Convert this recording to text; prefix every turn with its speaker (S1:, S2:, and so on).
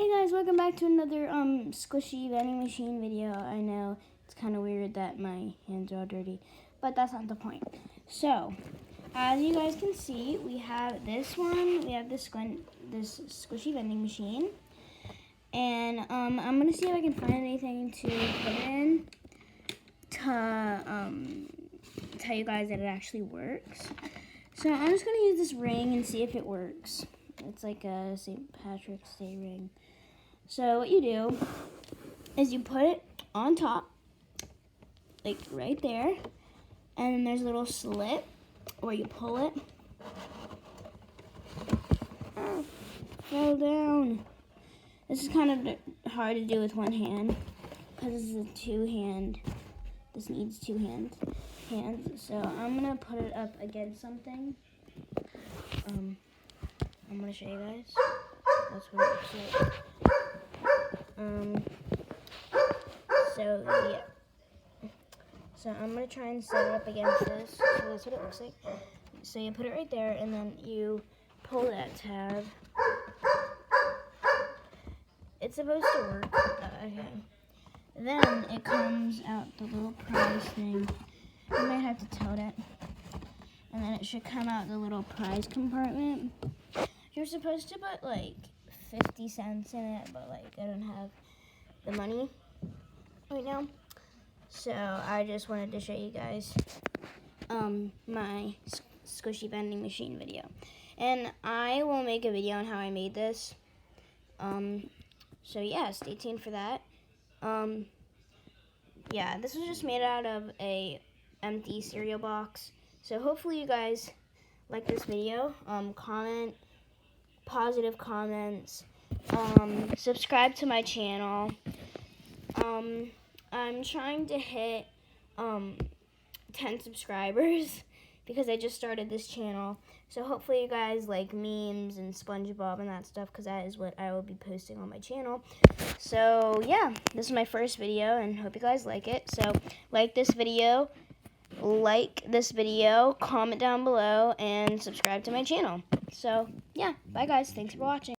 S1: Hey guys, welcome back to another squishy vending machine video. I know it's kind of weird that my hands are all dirty, but that's not the point. So, as you guys can see, we have this one. We have this squishy vending machine, and I'm gonna see if I can find anything to put in to tell you guys that it actually works. So I'm just gonna use this ring and see if it works. It's like a St. Patrick's Day ring. So what you do is you put it on top, like right there, and then there's a little slit where you pull it. Oh, fell down. This is kind of hard to do with one hand because this is a two-hand. This needs two hands. So I'm gonna put it up against something. I'm gonna show you guys. That's what it looks like. So yeah. So I'm gonna try and set it up against this. So that's what it looks like. So you put it right there, and then you pull that tab. It's supposed to work. Okay. Then it comes out the little prize thing. You might have to tilt it. And then it should come out the little prize compartment. You're supposed to put like 50 cents in it, but like I don't have the money right now. So I just wanted to show you guys my squishy vending machine video. And I will make a video on how I made this. So yeah, stay tuned for that. Yeah, this was just made out of a empty cereal box. So hopefully you guys like this video. Comment, positive comments. Subscribe to my channel. I'm trying to hit 10 subscribers because I just started this channel. So hopefully you guys like memes and SpongeBob and that stuff, because that is what I will be posting on my channel. So yeah, this is my first video and hope you guys like it. So like this video, comment down below, and subscribe to my channel. So yeah, bye guys, thanks for watching.